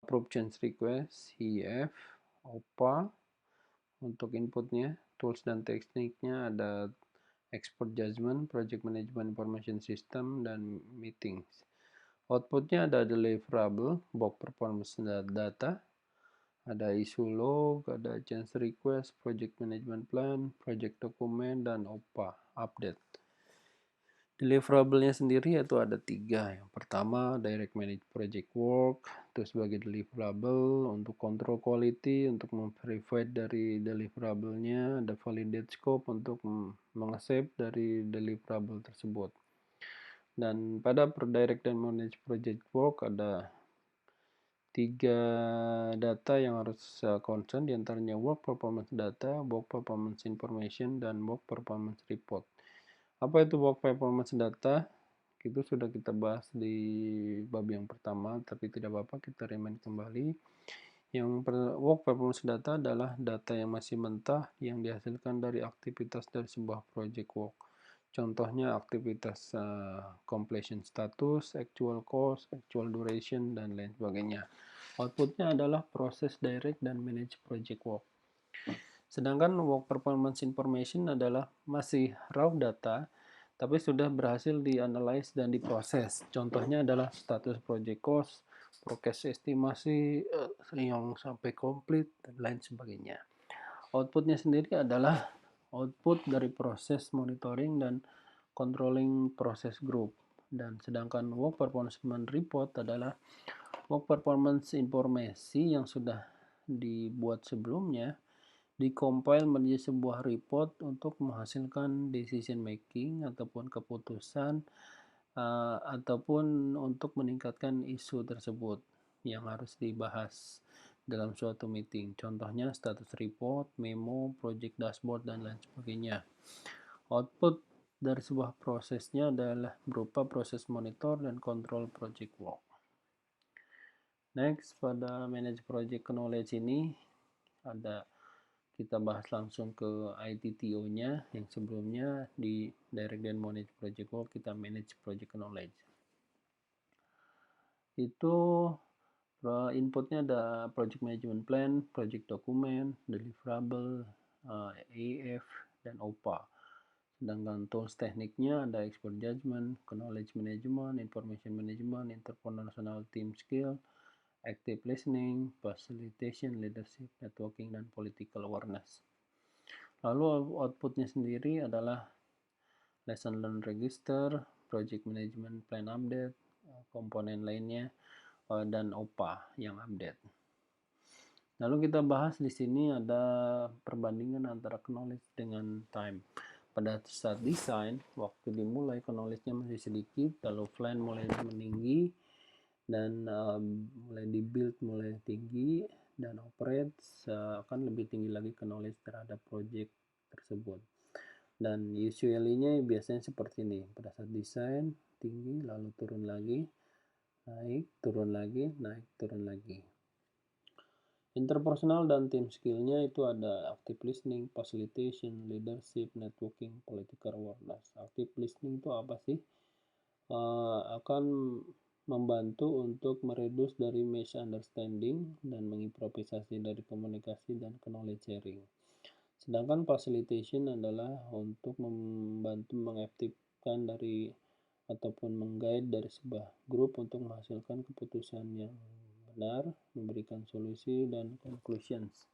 approve change request, IF, OPA untuk inputnya, tools dan tekniknya ada expert judgment, project management information system, dan meetings. Outputnya ada deliverable, box performance data, ada issue log, ada change request, project management plan, project document, dan OPA update. Deliverable-nya sendiri itu ada 3. Yang pertama, direct manage project work, itu sebagai deliverable. Untuk control quality, untuk memverify dari deliverable-nya, ada validate scope untuk meng-save dari deliverable tersebut. Dan pada direct dan manage project work ada 3 data yang harus concern, diantaranya work performance data, work performance information, dan work performance report. Apa itu work performance data? Itu sudah kita bahas di bab yang pertama, tapi tidak apa-apa kita remind kembali. Yang work performance data adalah data yang masih mentah yang dihasilkan dari aktivitas dari sebuah project work. Contohnya aktivitas completion status, actual cost, actual duration, dan lain sebagainya. Outputnya adalah proses direct dan manage project work. Sedangkan work performance information adalah masih raw data, tapi sudah berhasil dianalisis dan diproses. Contohnya adalah status project cost, progress estimasi yang sampai komplit, dan lain sebagainya. Outputnya sendiri adalah output dari proses monitoring dan controlling proses group. Dan sedangkan work performance report adalah work performance informasi yang sudah dibuat sebelumnya, dikompil menjadi sebuah report untuk menghasilkan decision making ataupun keputusan ataupun untuk meningkatkan isu tersebut yang harus dibahas dalam suatu meeting. Contohnya status report, memo, project dashboard, dan lain sebagainya. Output dari sebuah prosesnya adalah berupa proses monitor dan kontrol project work. Next, pada manage project knowledge ini ada kita bahas langsung ke ITTO-nya yang sebelumnya di direct dan manage project work kita manage project knowledge. Itu inputnya ada project management plan, project document, deliverable, AF, dan OPA. Sedangkan tools tekniknya ada expert judgment, knowledge management, information management, interpersonal team skill, active listening, facilitation, leadership, networking, dan political awareness. Lalu outputnya sendiri adalah lesson learn register, project management plan update, komponen lainnya, dan OPA yang update. Lalu kita bahas di sini ada perbandingan antara knowledge dengan time. Pada saat desain, waktu dimulai knowledge-nya masih sedikit, lalu plan mulai meninggi, dan mulai dibuild mulai tinggi, dan operate akan lebih tinggi lagi knowledge terhadap project tersebut. Dan usually-nya biasanya seperti ini, pada saat desain tinggi, lalu turun lagi, naik, turun lagi, naik, turun lagi. Interpersonal dan team skill-nya itu ada active listening, facilitation, leadership, networking, political awareness. Active listening itu apa sih? Akan membantu untuk mereduce dari misunderstanding dan mengimprovisasi dari komunikasi dan knowledge sharing. Sedangkan facilitation adalah untuk membantu mengaktifkan dari ataupun mengguide dari sebuah grup untuk menghasilkan keputusan yang benar, memberikan solusi dan conclusions.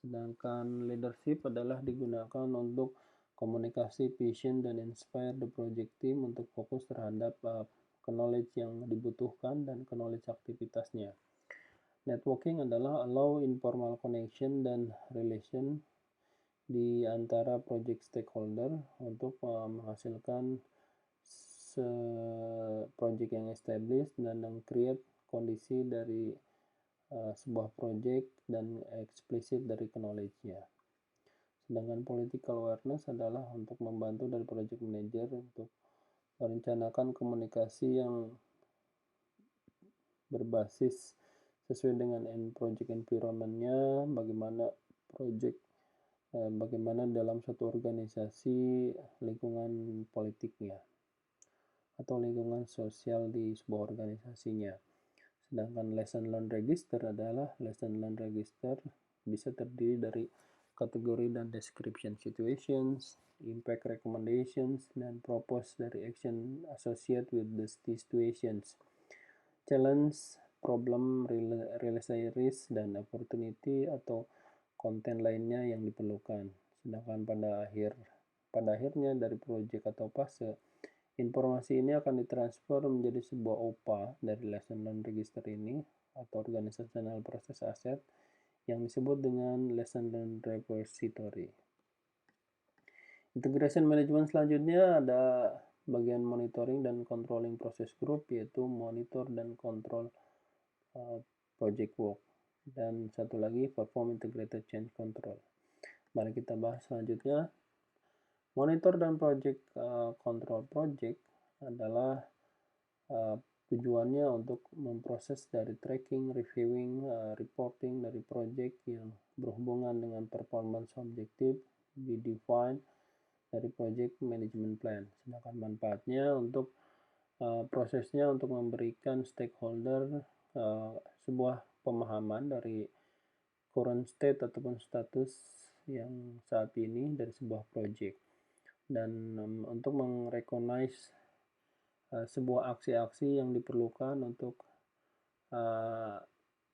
Sedangkan leadership adalah digunakan untuk komunikasi, vision, dan inspire the project team untuk fokus terhadap knowledge yang dibutuhkan dan knowledge aktivitasnya. Networking adalah allow informal connection dan relation di antara project stakeholder untuk menghasilkan project yang established dan create kondisi dari sebuah project dan eksplisit dari knowledge-nya. Sedangkan political awareness adalah untuk membantu dari project manager untuk merencanakan komunikasi yang berbasis sesuai dengan project environment-nya, bagaimana dalam suatu organisasi lingkungan politiknya atau lingkungan sosial di sebuah organisasinya. Sedangkan lesson learn register adalah lesson learn register bisa terdiri dari kategori dan description situations, impact recommendations, dan propose dari action associated with the situations, challenge, problem, realize risk, dan opportunity atau konten lainnya yang diperlukan. Sedangkan pada akhirnya dari project atau fase, informasi ini akan ditransfer menjadi sebuah OPA dari lesson learn register ini atau organizational process asset yang disebut dengan lesson learn repository. Integration management selanjutnya ada bagian monitoring dan controlling process group, yaitu monitor dan control project work. Dan satu lagi perform integrated change control. Mari kita bahas selanjutnya. Monitor dan project control project adalah tujuannya untuk memproses dari tracking, reviewing, reporting dari project yang berhubungan dengan performance objektif di-define dari project management plan. Sedangkan manfaatnya untuk prosesnya untuk memberikan stakeholder sebuah pemahaman dari current state ataupun status yang saat ini dari sebuah project, dan untuk mengrecognize sebuah aksi-aksi yang diperlukan untuk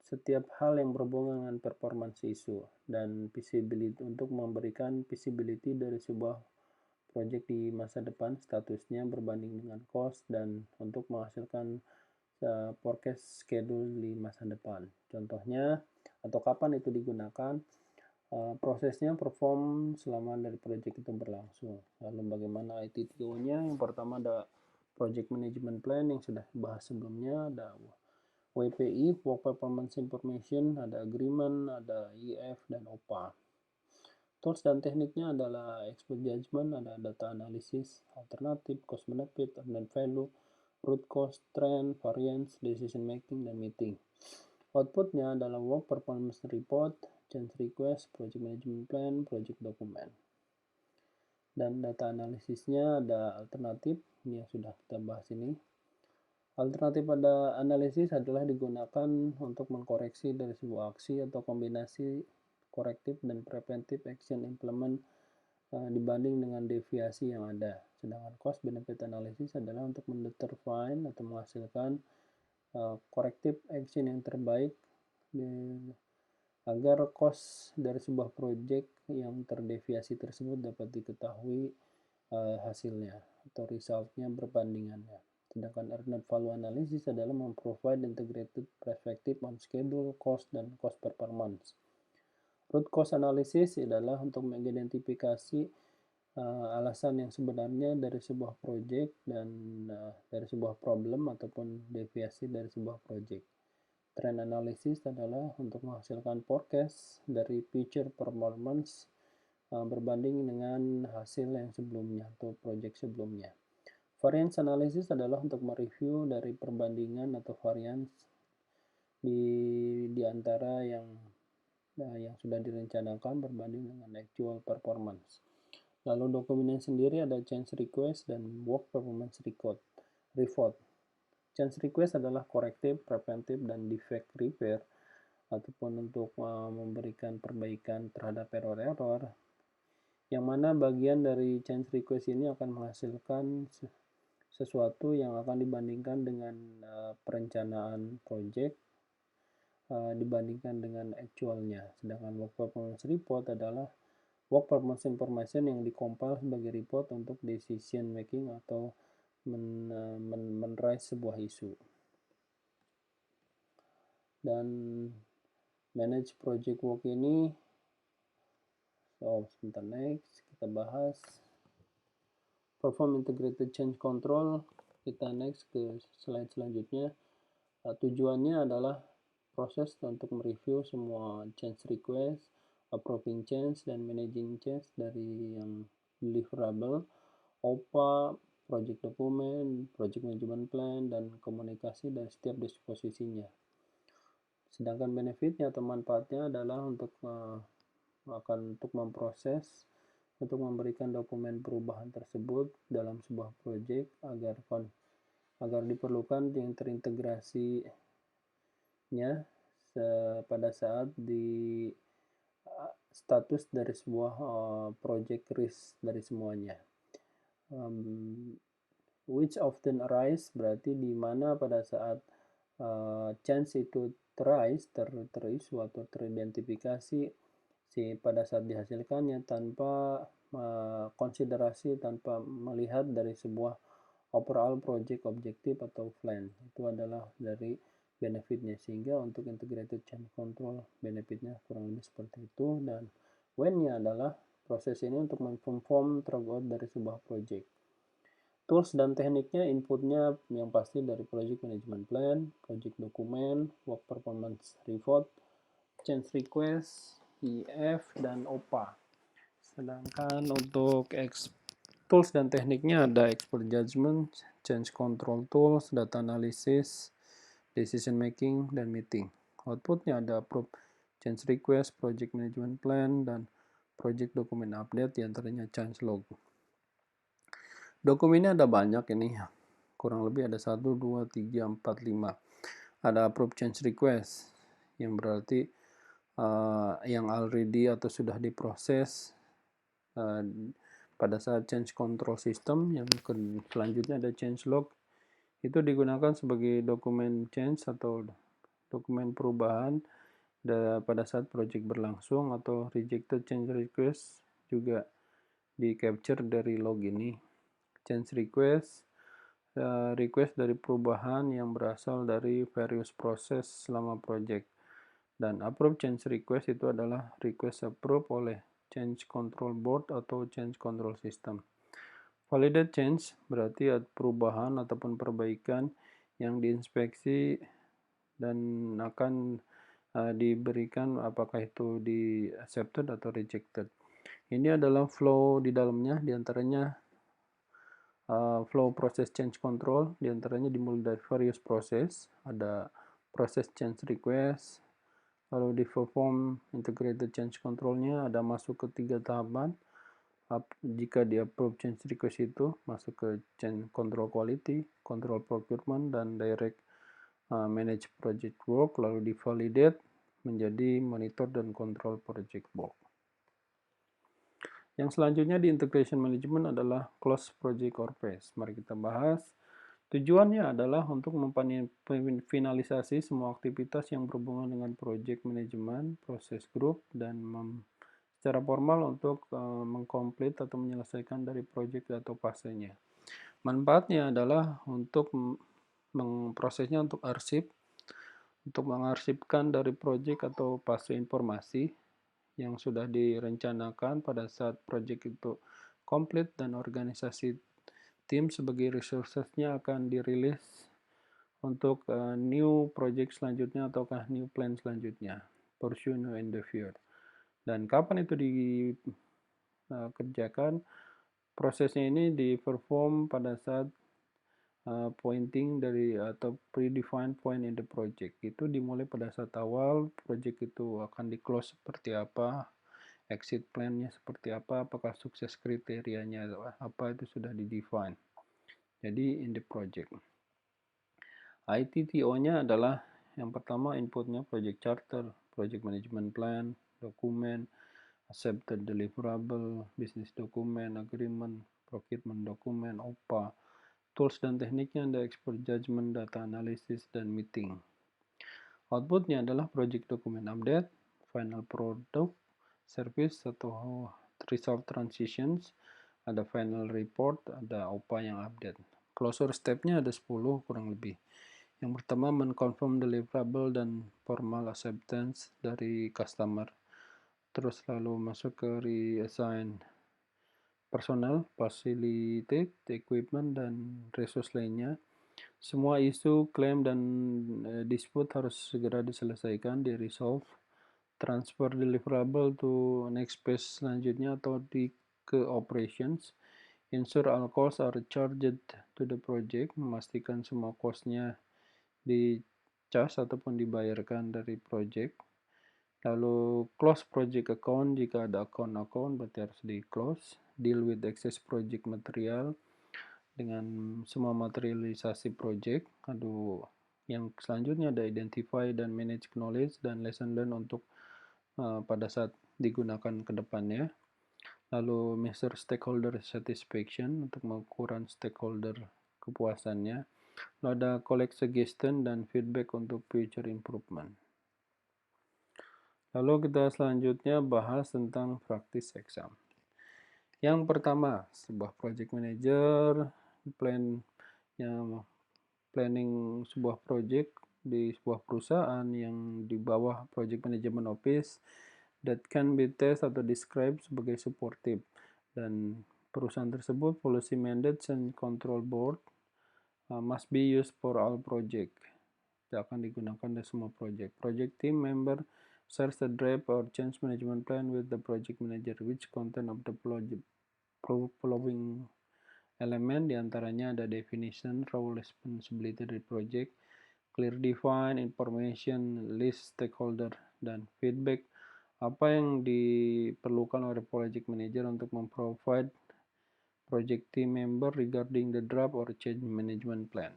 setiap hal yang berhubungan dengan performance issue dan visibility, untuk memberikan visibility dari sebuah project di masa depan, statusnya berbanding dengan cost, dan untuk menghasilkan forecast schedule di masa depan. Contohnya atau kapan itu digunakan, prosesnya perform selama dari project itu berlangsung. Lalu bagaimana ITTO-nya? Yang pertama ada project management plan yang sudah dibahas sebelumnya, ada WPI, Work Performance Information, ada agreement, ada IF, dan OPA. Tools dan tekniknya adalah expert judgment, ada data analysis, alternatif, cost benefit, net value, root cause, trend, variance, decision making, dan meeting. Outputnya adalah work performance report, change request, project management plan, project document. Dan data analisisnya ada alternatif, ini yang sudah kita bahas ini. Alternatif pada analisis adalah digunakan untuk mengkoreksi dari sebuah aksi atau kombinasi korektif dan preventive action implement dibanding dengan deviasi yang ada. Sedangkan cost benefit analysis adalah untuk mendetermine atau menghasilkan corrective action yang terbaik agar cost dari sebuah project yang terdeviasi tersebut dapat diketahui hasilnya atau resultnya berbandingannya. Sedangkan earned value analysis adalah memprovide integrated perspective on schedule, cost, dan cost performance. Root cause analysis adalah untuk mengidentifikasi alasan yang sebenarnya dari sebuah project dan dari sebuah problem ataupun deviasi dari sebuah project. Trend analysis adalah untuk menghasilkan forecast dari future performance berbanding dengan hasil yang sebelumnya atau project sebelumnya. Variance analysis adalah untuk mereview dari perbandingan atau variance di antara yang sudah direncanakan berbanding dengan actual performance. Lalu dokumen sendiri ada change request dan work performance report. Change request adalah corrective, preventive, dan defect repair ataupun untuk memberikan perbaikan terhadap error-error, yang mana bagian dari change request ini akan menghasilkan sesuatu yang akan dibandingkan dengan perencanaan project dibandingkan dengan actualnya. Sedangkan work performance report adalah work performance information yang dikompil sebagai report untuk decision making atau men-raise sebuah isu. Dan manage project work ini, sebentar, next kita bahas perform integrated change control. Kita next ke slide selanjutnya. Tujuannya adalah proses untuk mereview semua change request, approving change, dan managing change dari yang deliverable, OPA, project document, project management plan, dan komunikasi dari setiap disposisinya. Sedangkan benefitnya atau manfaatnya adalah untuk memproses, untuk memberikan dokumen perubahan tersebut dalam sebuah project agar diperlukan yang terintegrasi pada saat di status dari sebuah project risk dari semuanya. Which often arise berarti di mana pada saat chance itu terisu atau teridentifikasi pada saat dihasilkannya tanpa konsiderasi, tanpa melihat dari sebuah overall project objektif atau plan. Itu adalah dari benefitnya, sehingga untuk integrated change control benefitnya kurang lebih seperti itu. Dan when-nya adalah proses ini untuk memperform throughout dari sebuah project. Tools dan tekniknya, inputnya yang pasti dari project management plan, project document, work performance report, change request, EF, dan OPA. Sedangkan untuk tools dan tekniknya ada expert judgment, change control tools, data analysis, decision making, dan meeting. Outputnya ada approve change request, project management plan, dan project document update, diantaranya change log. Dokumennya ada banyak ini, kurang lebih ada 1, 2, 3, 4, 5. Ada approve change request, yang berarti yang already atau sudah diproses pada saat change control system. Yang selanjutnya ada change log, itu digunakan sebagai dokumen change atau dokumen perubahan pada saat project berlangsung, atau rejected change request juga di capture dari log ini. Change request, request dari perubahan yang berasal dari various proses selama project. Dan approve change request itu adalah request approve oleh change control board atau change control system. Validate change berarti perubahan ataupun perbaikan yang diinspeksi dan akan diberikan apakah itu di accepted atau rejected. Ini adalah flow di dalamnya, diantaranya flow proses change control, diantaranya dimulai dari various proses. Ada proses change request, lalu di perform integrated change controlnya ada masuk ke 3 tahapan. Jika di approve change request itu masuk ke change control quality, control procurement, dan direct manage project work, lalu di validate menjadi monitor dan control project work. Yang selanjutnya di integration management adalah close project or phase. Mari kita bahas. Tujuannya adalah untuk memfinalisasi semua aktivitas yang berhubungan dengan project management, proses grup, dan secara formal untuk mengkomplit atau menyelesaikan dari project atau fasenya. Manfaatnya adalah untuk memprosesnya untuk arsip, untuk mengarsipkan dari project atau fase informasi yang sudah direncanakan pada saat project itu komplit, dan organisasi tim sebagai resources-nya akan dirilis untuk new project selanjutnya ataukah new plan selanjutnya, pursue new endeavor. Dan kapan itu dikerjakan? Prosesnya ini di-perform pada saat pointing dari atau predefined point in the project. Itu dimulai pada saat awal project itu akan di-close seperti apa, exit plan-nya seperti apa, apakah sukses kriterianya apa, itu sudah di-define. Jadi in the project. ITTO-nya adalah yang pertama inputnya project charter, project management plan, dokumen, accepted deliverable, business document, agreement, procurement document, OPA. Tools dan tekniknya ada expert judgment, data analysis, dan meeting. Outputnya adalah project document update, final product, service atau result transitions, ada final report, ada OPA yang update. Closure step-nya ada 10 kurang lebih. Yang pertama, menconfirm deliverable dan formal acceptance dari customer. Terus lalu masuk ke reassign personal, facilitate, equipment, dan resource lainnya. Semua isu, klaim, dan dispute harus segera diselesaikan, di-resolve. Transfer deliverable to next phase selanjutnya atau ke operations. Ensure all costs are charged to the project, memastikan semua cost-nya di-charge ataupun dibayarkan dari project. Lalu close project account, jika ada account berarti harus di-close. Deal with excess project material, dengan semua materialisasi project. Yang selanjutnya ada identify dan manage knowledge dan lesson learn untuk pada saat digunakan ke depannya. Lalu measure stakeholder satisfaction untuk mengukur stakeholder kepuasannya. Lalu ada collect suggestion dan feedback untuk future improvement. Lalu kita selanjutnya bahas tentang practice exam. Yang pertama, sebuah project manager planning sebuah project di sebuah perusahaan yang di bawah project management office that can be test atau described sebagai supportive, dan perusahaan tersebut policy mandates and control board must be used for all project. Tidak akan digunakan di semua project. Project team member shares the draft or change management plan with the project manager, which content of the following element, diantaranya ada definition, role, responsibility dari project, clear define, information, list stakeholder, dan feedback. Apa yang diperlukan oleh project manager untuk memprovide project team member regarding the draft or change management plan.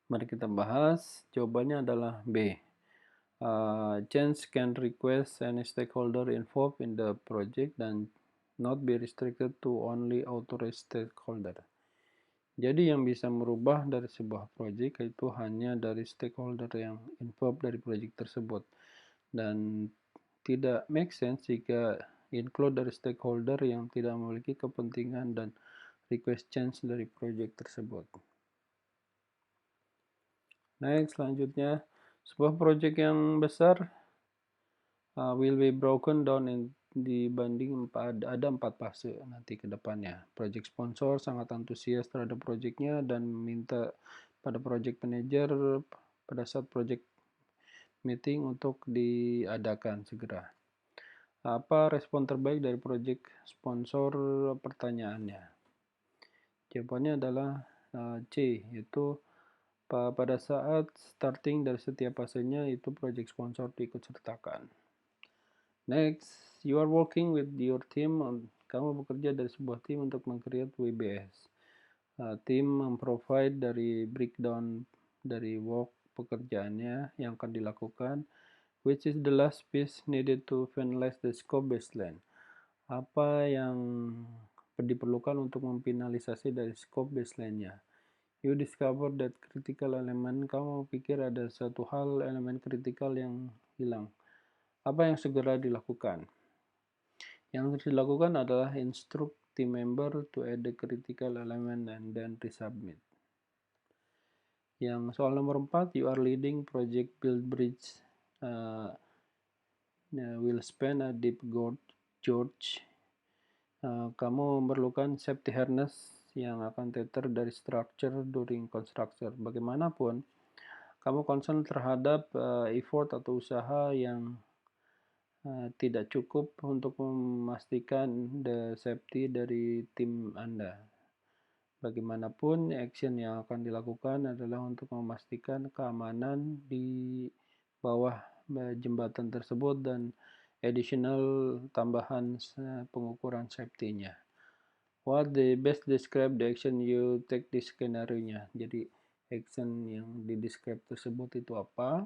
Mari kita bahas. Jawabannya adalah B. Change can request any stakeholder involved in the project dan not be restricted to only authorized stakeholder. Jadi yang bisa merubah dari sebuah project itu hanya dari stakeholder yang involved dari project tersebut, dan tidak make sense jika include dari stakeholder yang tidak memiliki kepentingan dan request change dari project tersebut. Next, selanjutnya, sebuah project yang besar will be broken down dibanding ada 4 fase nanti ke depannya. Project sponsor sangat antusias terhadap projectnya dan minta pada project manager pada saat project meeting untuk diadakan segera. Apa respon terbaik dari project sponsor, pertanyaannya? Jawabannya adalah C, yaitu pada saat starting dari setiap fasenya itu project sponsor diikut sertakan. Next, you are working with your team. Kamu bekerja dari sebuah tim untuk meng-create WBS. Tim memprovide dari breakdown dari work pekerjaannya yang akan dilakukan, which is the last piece needed to finalize the scope baseline. Apa yang diperlukan untuk memfinalisasi dari scope baseline-nya? You discover that critical element. Kamu pikir ada satu hal elemen kritikal yang hilang. Apa yang segera dilakukan? Yang harus dilakukan adalah instruct team member to add the critical element and then resubmit. Yang soal nomor 4, you are leading project build bridge will span a deep gorge. Kamu memerlukan safety harness yang akan tether dari structure during construction. Bagaimanapun, kamu concern terhadap effort atau usaha yang tidak cukup untuk memastikan the safety dari tim Anda. Bagaimanapun, action yang akan dilakukan adalah untuk memastikan keamanan di bawah jembatan tersebut dan additional tambahan pengukuran safety-nya. What the best describe the action you take di skenario-nya. Jadi action yang di describe tersebut itu apa?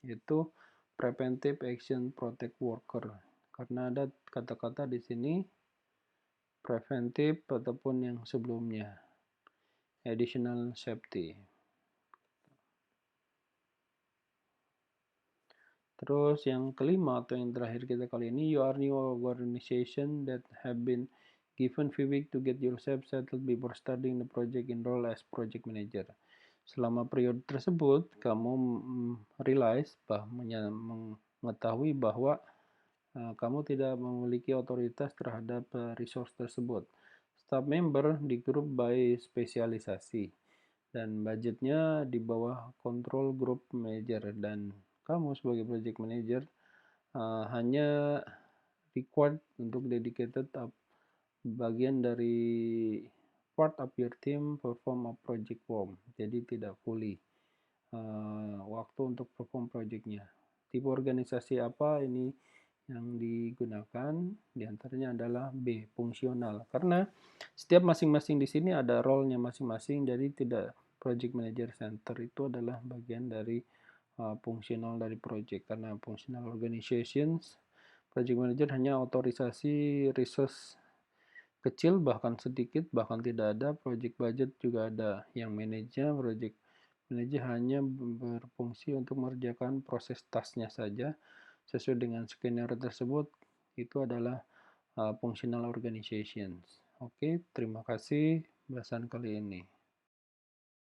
Itu preventive action protect worker. Karena ada kata-kata di sini preventive ataupun yang sebelumnya additional safety. Terus yang kelima atau yang terakhir kita kali ini, you are new organization that have been given few weeks to get yourself settled before starting the project in role as project manager. Selama periode tersebut, kamu realize mengetahui bahwa kamu tidak memiliki otoritas terhadap resource tersebut. Staff member di grup by spesialisasi dan budgetnya di bawah kontrol grup manager, dan kamu sebagai project manager hanya required untuk dedicated bagian dari part of your team perform a project form. Jadi tidak fully waktu untuk perform projectnya. Tipe organisasi apa ini yang digunakan? Diantaranya adalah B, fungsional. Karena setiap masing-masing di sini ada role-nya masing-masing, jadi tidak Project Manager Center itu adalah bagian dari fungsional dari project, karena functional organizations, project manager hanya otorisasi resource kecil, bahkan sedikit, bahkan tidak ada. Project budget juga ada yang manage-nya. Project manager hanya berfungsi untuk mengerjakan proses task-nya saja sesuai dengan skenario tersebut. Itu adalah functional organizations. Oke, terima kasih bahasan kali ini.